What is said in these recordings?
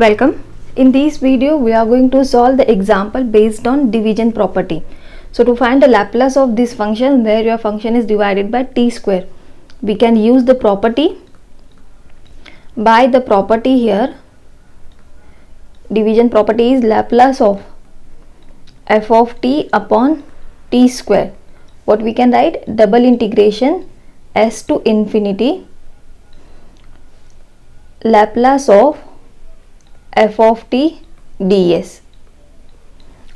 Welcome. In this video we are going to solve the example based on division property. So to find the Laplace of this function where your function is divided by t square, we can use the property. By the property here, division property is Laplace of f of t upon t square. What we can write? Double integration s to infinity Laplace of f of t ds.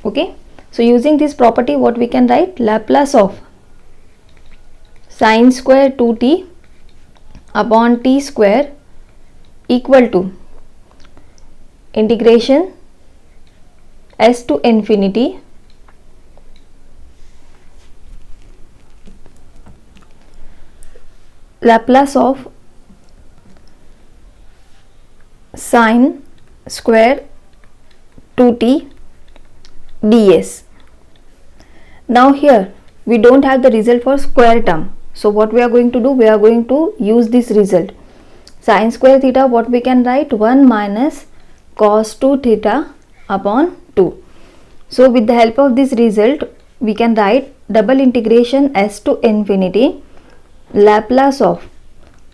Okay, so using this property, what we can write? Laplace of sine square 2t upon t square equal to integration s to infinity Laplace of sine square 2t ds. Now here we don't have the result for square term, so what we are going to do, we are going to use this result. Sine square theta, what we can write? 1 minus cos 2 theta upon 2. So with the help of this result we can write double integration s to infinity Laplace of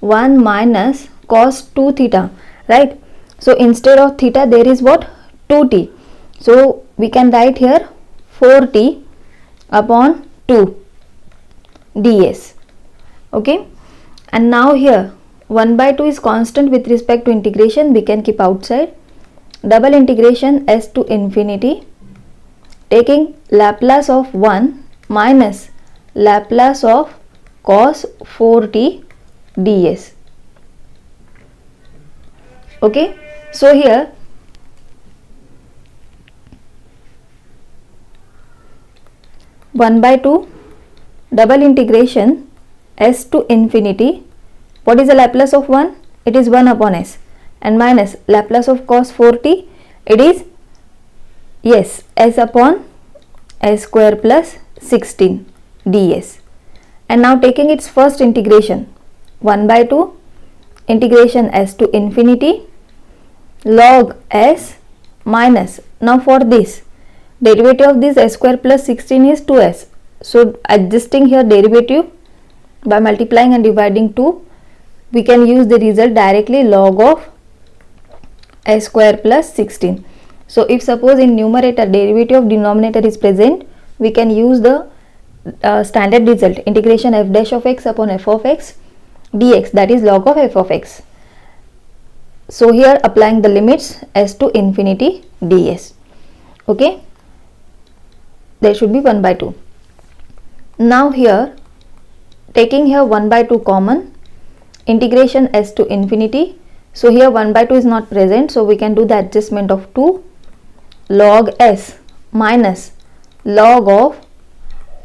1 minus cos 2 theta, right? So instead of theta there is what? 2t. So we can write here 4t upon 2 ds. Okay, and now here 1 by 2 is constant with respect to integration, we can keep outside. Double integration s to infinity taking Laplace of 1 minus Laplace of cos 4t ds. Okay, so here one by 2 double integration s to infinity. What is the Laplace of 1? It is 1 upon s, and minus Laplace of cos 4t, it is, yes, s upon s square plus 16 ds. And now taking its first integration, 1 by 2 integration s to infinity log s minus, now for this derivative of this s square plus 16 is 2s, so adjusting here derivative by multiplying and dividing 2, we can use the result directly, log of s square plus 16. So if suppose in numerator derivative of denominator is present, we can use the standard result, integration f dash of x upon f of x dx, that is log of f of x. So here applying the limits s to infinity ds. Okay, there should be 1 by 2. Now here taking here 1 by 2 common, integration s to infinity. So here 1 by 2 is not present, so we can do the adjustment of 2 log s minus log of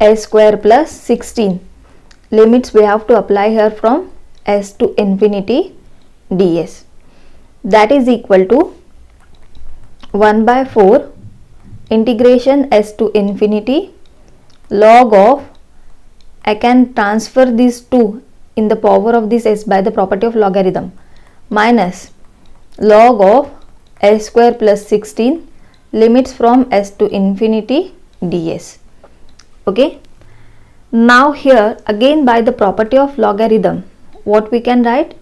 s square plus 16. Limits we have to apply here from s to infinity ds. That is equal to 1 by 4 integration s to infinity log of, I can transfer these 2 in the power of this s by the property of logarithm, minus log of s square plus 16, limits from s to infinity ds. Okay, now here again by the property of logarithm, what we can write?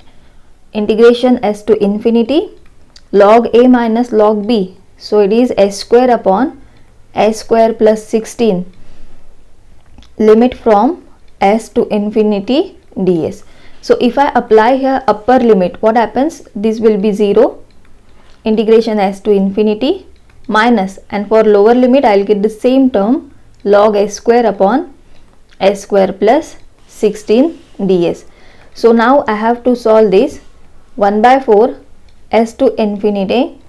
Integration s to infinity log a minus log b, so it is s square upon s square plus 16, limit from s to infinity ds. So if I apply here upper limit, what happens? This will be 0, integration s to infinity minus, and for lower limit I will get the same term, log s square upon s square plus 16 ds. So now I have to solve this. 1 by 4 s to infinity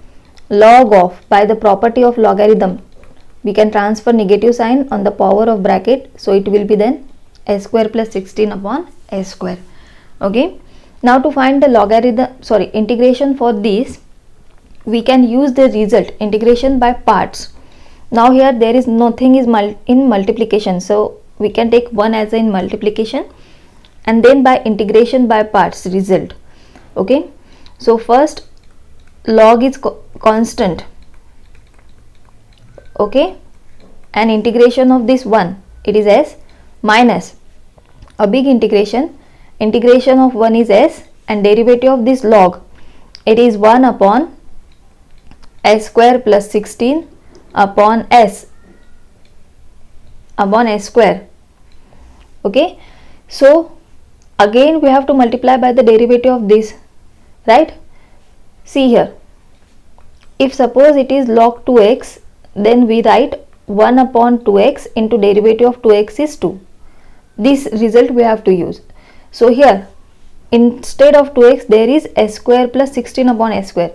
log of, by the property of logarithm we can transfer negative sign on the power of bracket, so it will be then s square plus 16 upon s square. Okay, now to find the logarithm, integration for this, we can use the result integration by parts. Now here there is nothing is in multiplication, so we can take 1 as in multiplication and then by integration by parts result. Okay, so first log is constant, okay, and integration of this 1, it is s, minus a big integration of 1 is s, and derivative of this log, it is 1 upon s square plus 16 upon s square. Okay, so again we have to multiply by the derivative of this, right? See here, if suppose it is log 2x, then we write 1 upon 2x into derivative of 2x is 2. This result we have to use. So here instead of 2x there is s square plus 16 upon s square.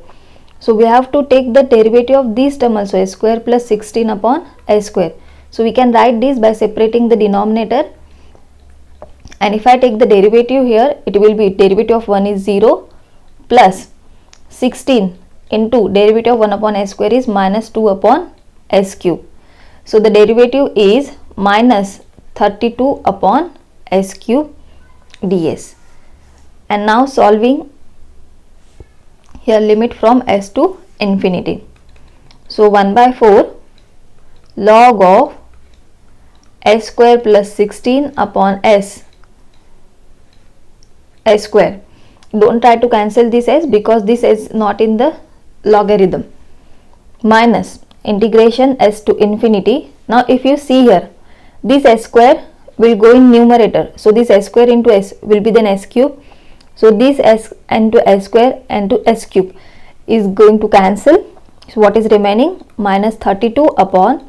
So we have to take the derivative of this term also, s square plus 16 upon s square. So we can write this by separating the denominator, and if I take the derivative here, it will be derivative of 1 is 0 plus 16 into derivative of 1 upon s square is minus 2 upon s cube. So the derivative is minus 32 upon s cube ds. And now solving here, limit from s to infinity. So 1 by 4 log of s square plus 16 upon s square. Don't try to cancel this s because this is not in the logarithm, minus integration s to infinity. Now if you see here, this s square will go in numerator, so this s square into s will be then s cube. So this s into s square and to s cube is going to cancel. So what is remaining? Minus 32 upon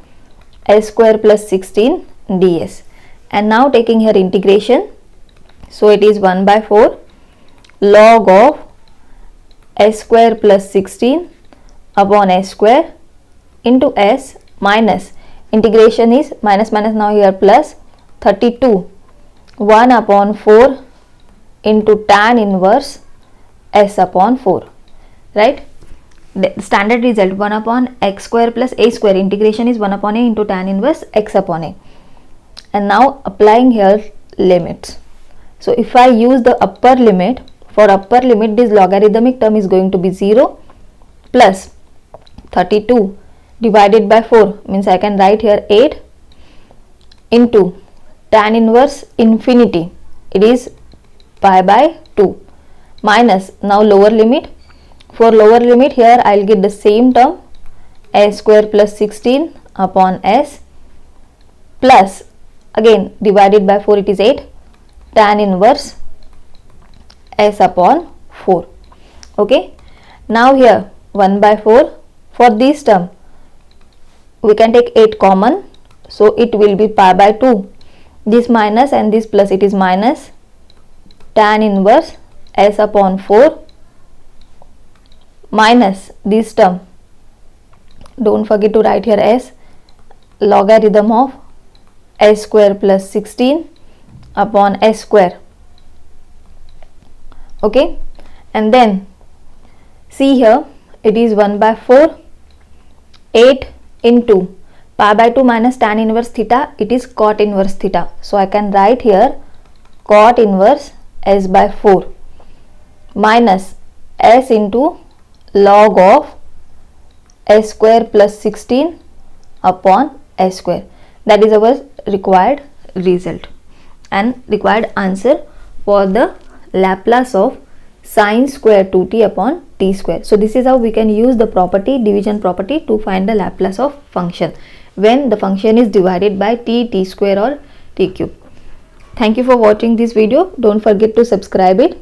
s square plus 16 ds. And now taking here integration, so it is 1 by 4 log of s square plus 16 upon s square into s minus integration is minus now here plus 32 1 upon 4 into tan inverse s upon 4, right? The standard result 1 upon x square plus a square, integration is 1 upon a into tan inverse x upon a. And now applying here limits. So if I use the upper limit, for upper limit this logarithmic term is going to be 0 plus 32 divided by 4, means I can write here 8 into tan inverse infinity, it is pi by 2, minus now lower limit. For lower limit here I will get the same term s square plus 16 upon s plus again divided by 4, it is 8 tan inverse s upon 4. Okay, now here 1 by 4, for this term we can take 8 common, so it will be pi by 2, this minus and this plus, it is minus tan inverse s upon 4 minus this term, don't forget to write here s, logarithm of s square plus 16 upon s square. Okay, and then see here, it is 1 by 4 8 into pi by 2 minus tan inverse theta, it is cot inverse theta. So I can write here cot inverse s by 4 minus s into log of s square plus 16 upon s square. That is our required result and required answer for the Laplace of sine square 2t upon t square. So this is how we can use the property, division property, to find the Laplace of function when the function is divided by t square or t cube. Thank you for watching this video. Don't forget to subscribe it.